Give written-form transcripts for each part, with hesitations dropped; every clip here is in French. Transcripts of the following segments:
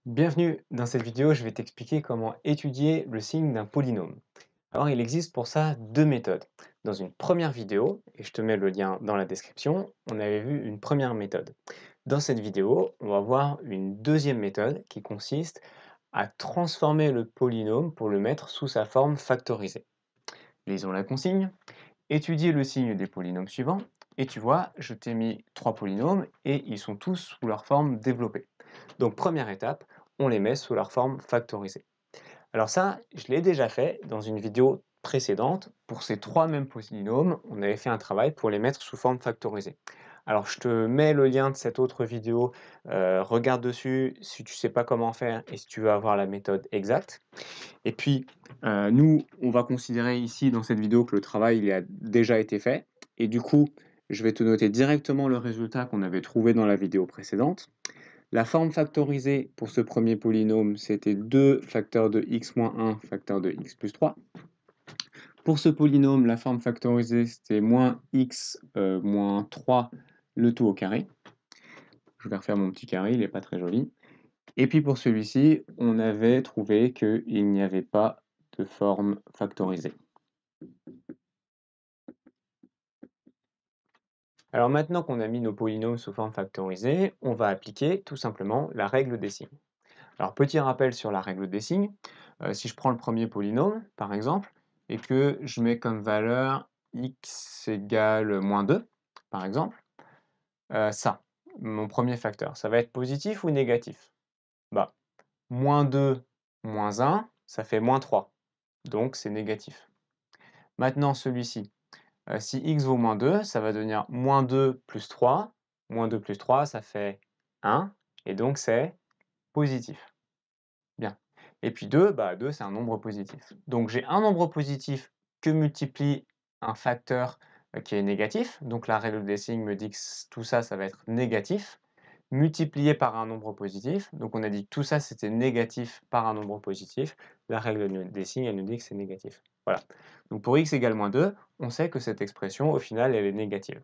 Bienvenue, dans cette vidéo, je vais t'expliquer comment étudier le signe d'un polynôme. Alors, il existe pour ça deux méthodes. Dans une première vidéo, et je te mets le lien dans la description, on avait vu une première méthode. Dans cette vidéo, on va voir une deuxième méthode qui consiste à transformer le polynôme pour le mettre sous sa forme factorisée. Lisons la consigne. Étudier le signe des polynômes suivants. Et tu vois, je t'ai mis trois polynômes et ils sont tous sous leur forme développée. Donc première étape, on les met sous leur forme factorisée. Alors ça, je l'ai déjà fait dans une vidéo précédente. Pour ces trois mêmes polynômes, on avait fait un travail pour les mettre sous forme factorisée. Alors je te mets le lien de cette autre vidéo, regarde dessus si tu ne sais pas comment faire et si tu veux avoir la méthode exacte. Et puis, nous, on va considérer ici dans cette vidéo que le travail il a déjà été fait. Et du coup, je vais te noter directement le résultat qu'on avait trouvé dans la vidéo précédente. La forme factorisée pour ce premier polynôme, c'était 2 facteur de x moins 1 facteur de x plus 3. Pour ce polynôme, la forme factorisée, c'était moins x moins 3 le tout au carré. Je vais refaire mon petit carré, il n'est pas très joli. Et puis pour celui-ci, on avait trouvé qu'il n'y avait pas de forme factorisée. Alors maintenant qu'on a mis nos polynômes sous forme factorisée, on va appliquer tout simplement la règle des signes. Alors petit rappel sur la règle des signes, si je prends le premier polynôme par exemple, et que je mets comme valeur x égale moins 2, par exemple, ça, mon premier facteur, ça va être positif ou négatif? Bah, moins 2 moins 1, ça fait moins 3, donc c'est négatif. Maintenant celui-ci, si x vaut moins 2, ça va devenir moins 2 plus 3. Moins 2 plus 3, ça fait 1, et donc c'est positif. Bien. Et puis 2, bah 2 c'est un nombre positif. Donc j'ai un nombre positif que multiplie un facteur qui est négatif. Donc la règle des signes me dit que tout ça, ça va être négatif, multiplié par un nombre positif. Donc on a dit que tout ça, c'était négatif par un nombre positif. La règle des signes, elle nous dit que c'est négatif. Voilà. Donc pour x égale moins 2, on sait que cette expression, au final, elle est négative.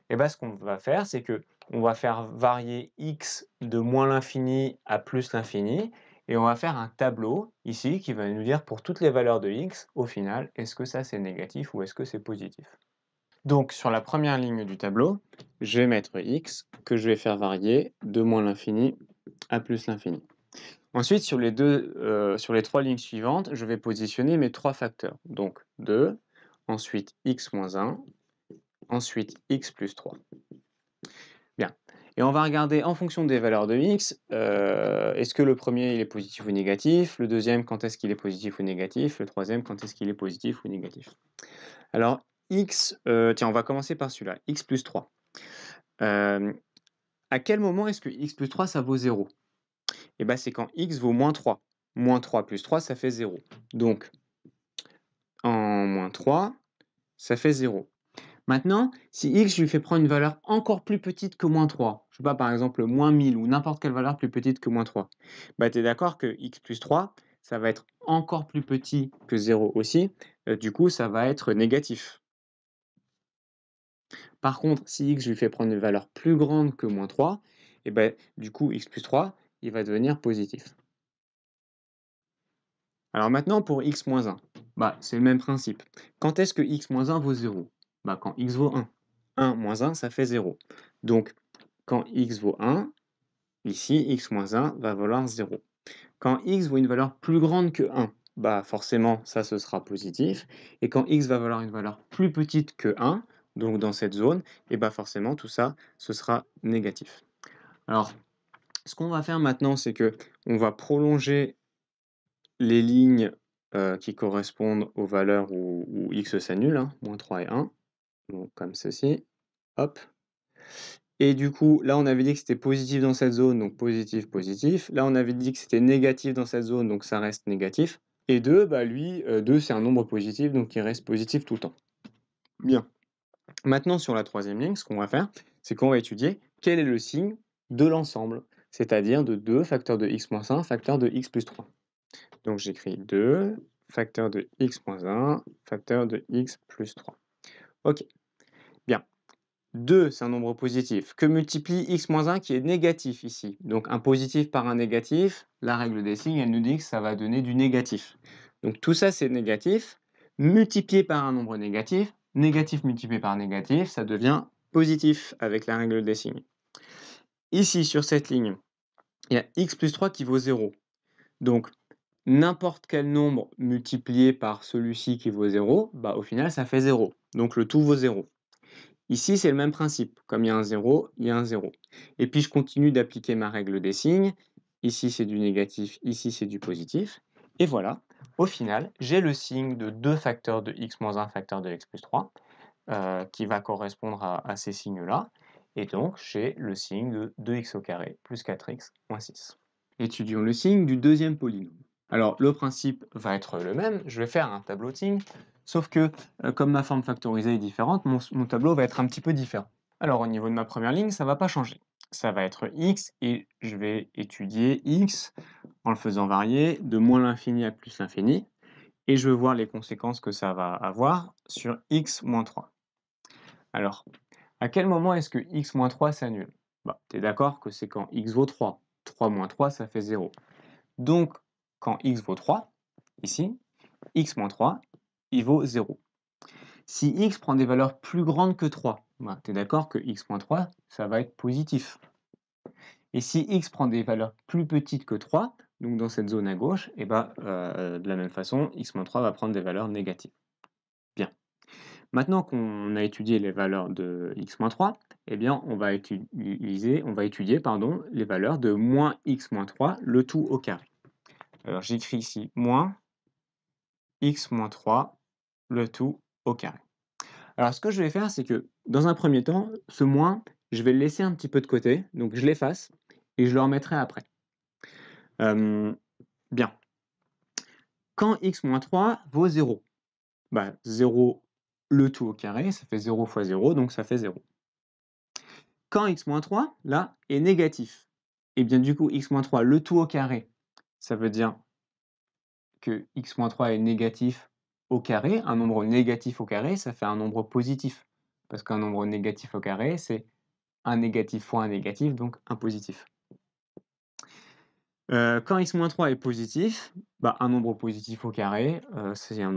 Et bien ce qu'on va faire, c'est que on va faire varier x de moins l'infini à plus l'infini, et on va faire un tableau ici qui va nous dire pour toutes les valeurs de x, au final, est-ce que ça c'est négatif ou est-ce que c'est positif. Donc sur la première ligne du tableau, je vais mettre x que je vais faire varier de moins l'infini à plus l'infini. Ensuite, sur les trois lignes suivantes, je vais positionner mes trois facteurs. Donc 2, ensuite x moins 1, ensuite x plus 3. Bien. Et on va regarder en fonction des valeurs de x, est-ce que le premier il est positif ou négatif, le deuxième quand est-ce qu'il est positif ou négatif, le troisième quand est-ce qu'il est positif ou négatif. Alors x, tiens on va commencer par celui-là, x plus 3. À quel moment est-ce que x plus 3 ça vaut 0? Et bien c'est quand x vaut moins 3. Moins 3 plus 3 ça fait 0. Donc en moins 3, ça fait 0. Maintenant, si x, je lui fais prendre une valeur encore plus petite que moins 3, je sais pas, par exemple, moins 1000 ou n'importe quelle valeur plus petite que moins 3, bah, tu es d'accord que x plus 3, ça va être encore plus petit que 0 aussi, du coup, ça va être négatif. Par contre, si x, je lui fais prendre une valeur plus grande que moins 3, et ben, du coup, x plus 3, il va devenir positif. Alors maintenant, pour x moins 1, bah, c'est le même principe. Quand est-ce que x moins 1 vaut 0? Bah, quand x vaut 1. 1 moins 1, ça fait 0. Donc, quand x vaut 1, ici, x moins 1 va valoir 0. Quand x vaut une valeur plus grande que 1, bah forcément, ça, ce sera positif. Et quand x va valoir une valeur plus petite que 1, donc dans cette zone, et bah forcément, tout ça, ce sera négatif. Alors, ce qu'on va faire maintenant, c'est que on va prolonger les lignes qui correspondent aux valeurs où x s'annule, hein, moins 3 et 1, donc comme ceci, hop. Et du coup, là, on avait dit que c'était positif dans cette zone, donc positif, positif. Là, on avait dit que c'était négatif dans cette zone, donc ça reste négatif. Et 2, bah lui, 2, c'est un nombre positif, donc il reste positif tout le temps. Bien. Maintenant, sur la troisième ligne, ce qu'on va faire, c'est qu'on va étudier quel est le signe de l'ensemble, c'est-à-dire de 2 facteur de x moins 1, facteur de x plus 3. Donc j'écris 2, facteur de x moins 1, facteur de x plus 3. Ok, bien. 2, c'est un nombre positif, que multiplie x moins 1 qui est négatif ici. Donc un positif par un négatif, la règle des signes, elle nous dit que ça va donner du négatif. Donc tout ça, c'est négatif, multiplié par un nombre négatif, négatif multiplié par négatif, ça devient positif avec la règle des signes. Ici, sur cette ligne, il y a x plus 3 qui vaut 0. Donc n'importe quel nombre multiplié par celui-ci qui vaut 0, bah, au final, ça fait 0. Donc le tout vaut 0. Ici, c'est le même principe. Comme il y a un 0, il y a un 0. Et puis, je continue d'appliquer ma règle des signes. Ici, c'est du négatif, ici, c'est du positif. Et voilà, au final, j'ai le signe de 2 facteurs de x moins 1 facteur de x plus 3, qui va correspondre à ces signes-là. Et donc, j'ai le signe de 2x au carré plus 4x moins 6. Étudions le signe du deuxième polynôme. Alors, le principe va être le même. Je vais faire un tableau de signes, sauf que, comme ma forme factorisée est différente, mon tableau va être un petit peu différent. Alors, au niveau de ma première ligne, ça ne va pas changer. Ça va être x, et je vais étudier x en le faisant varier de moins l'infini à plus l'infini, et je veux voir les conséquences que ça va avoir sur x moins 3. Alors, à quel moment est-ce que x moins 3 s'annule? Bah, tu es d'accord que c'est quand x vaut 3. 3 moins 3, ça fait 0. Donc, quand x vaut 3, ici, x moins 3, il vaut 0. Si x prend des valeurs plus grandes que 3, bah, tu es d'accord que x moins 3, ça va être positif. Et si x prend des valeurs plus petites que 3, donc dans cette zone à gauche, et bah, de la même façon, x moins 3 va prendre des valeurs négatives. Bien. Maintenant qu'on a étudié les valeurs de x-3, eh bien, on va étudier les valeurs de moins x-3, le tout au carré. Alors, j'écris ici moins x-3, le tout au carré. Alors, ce que je vais faire, c'est que, dans un premier temps, ce moins, je vais le laisser un petit peu de côté, donc je l'efface, et je le remettrai après. Bien. Quand x-3 vaut 0, bah, 0, le tout au carré, ça fait 0 fois 0, donc ça fait 0. Quand x-3, là, est négatif, et bien du coup, x-3, le tout au carré, ça veut dire que x-3 est négatif au carré. Un nombre négatif au carré, ça fait un nombre positif. Parce qu'un nombre négatif au carré, c'est un négatif fois un négatif, donc un positif. Quand x-3 est positif, bah, un nombre positif au carré, ça fait un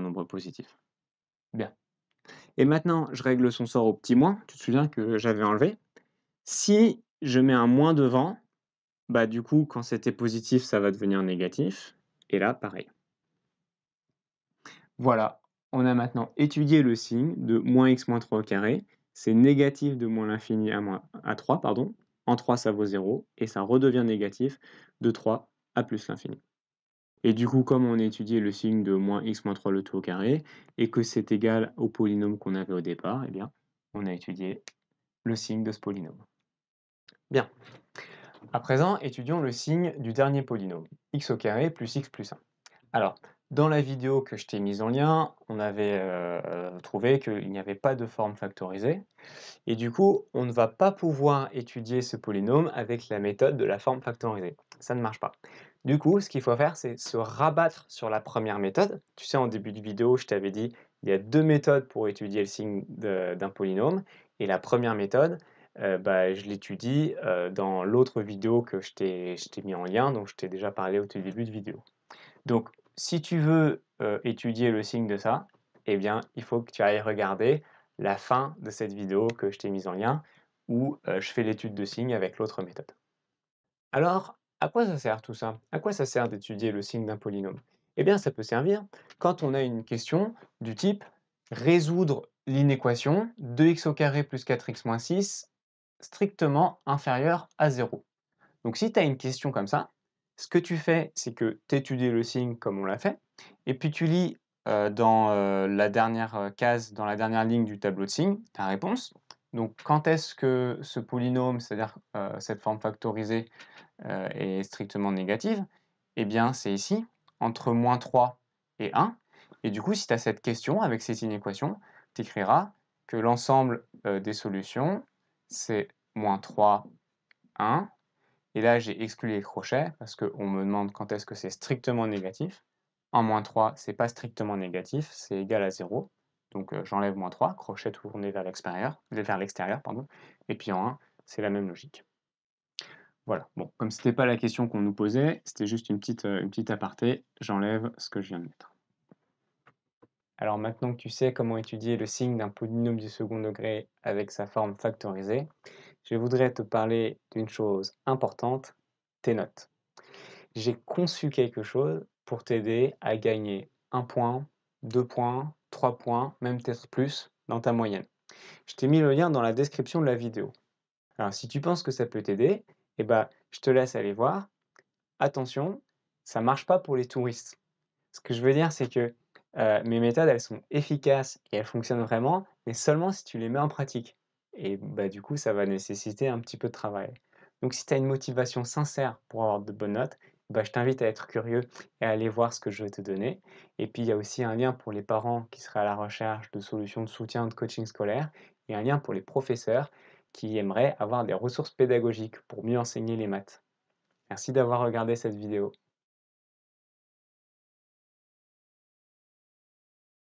nombre positif. Bien. Et maintenant, je règle son sort au petit moins. Tu te souviens que j'avais enlevé. Si je mets un moins devant, bah, du coup, quand c'était positif, ça va devenir négatif. Et là, pareil. Voilà, on a maintenant étudié le signe de moins x moins 3 au carré. C'est négatif de moins l'infini à 3, pardon. En 3, ça vaut 0, et ça redevient négatif de 3 à plus l'infini. Et du coup, comme on a étudié le signe de moins x moins 3 le tout au carré, et que c'est égal au polynôme qu'on avait au départ, eh bien, on a étudié le signe de ce polynôme. Bien. À présent, étudions le signe du dernier polynôme, x au carré plus x plus 1. Alors, dans la vidéo que je t'ai mise en lien, on avait trouvé qu'il n'y avait pas de forme factorisée, et du coup, on ne va pas pouvoir étudier ce polynôme avec la méthode de la forme factorisée. Ça ne marche pas. Du coup, ce qu'il faut faire, c'est se rabattre sur la première méthode. Tu sais, en début de vidéo, je t'avais dit, il y a 2 méthodes pour étudier le signe d'un polynôme, et la première méthode, bah, je l'étudie dans l'autre vidéo que je t'ai mis en lien, dont je t'ai déjà parlé au tout début de vidéo. Donc, si tu veux étudier le signe de ça, eh bien, il faut que tu ailles regarder la fin de cette vidéo que je t'ai mise en lien, où je fais l'étude de signe avec l'autre méthode. Alors, à quoi ça sert tout ça? À quoi ça sert d'étudier le signe d'un polynôme? Eh bien, ça peut servir quand on a une question du type résoudre l'inéquation 2x au carré plus 4x moins 6 strictement inférieur à 0. Donc si tu as une question comme ça, ce que tu fais, c'est que tu étudies le signe comme on l'a fait, et puis tu lis dans la dernière case, dans la dernière ligne du tableau de signes, ta réponse. Donc quand est-ce que ce polynôme, c'est-à-dire cette forme factorisée, est strictement négative? Eh bien c'est ici, entre moins 3 et 1. Et du coup, si tu as cette question avec cette inéquation, tu écriras que l'ensemble des solutions, c'est moins 3, 1. Et là, j'ai exclu les crochets parce qu'on me demande quand est-ce que c'est strictement négatif. En moins 3, c'est pas strictement négatif, c'est égal à 0. Donc j'enlève -3, crochet tourné vers l'extérieur, pardon. Et puis en 1, c'est la même logique. Voilà, bon, comme c'était pas la question qu'on nous posait, c'était juste une petite aparté, j'enlève ce que je viens de mettre. Alors maintenant que tu sais comment étudier le signe d'un polynôme du second degré avec sa forme factorisée, je voudrais te parler d'une chose importante, tes notes. J'ai conçu quelque chose pour t'aider à gagner 1 point, 2 points, 3 points, même peut-être plus dans ta moyenne. Je t'ai mis le lien dans la description de la vidéo. Alors si tu penses que ça peut t'aider, eh ben, je te laisse aller voir. Attention, ça marche pas pour les touristes. Ce que je veux dire, c'est que mes méthodes, elles sont efficaces et elles fonctionnent vraiment, mais seulement si tu les mets en pratique. Et bah, du coup, ça va nécessiter un petit peu de travail. Donc si tu as une motivation sincère pour avoir de bonnes notes, bah, je t'invite à être curieux et à aller voir ce que je vais te donner. Et puis il y a aussi un lien pour les parents qui seraient à la recherche de solutions de soutien, de coaching scolaire, et un lien pour les professeurs qui aimeraient avoir des ressources pédagogiques pour mieux enseigner les maths. Merci d'avoir regardé cette vidéo.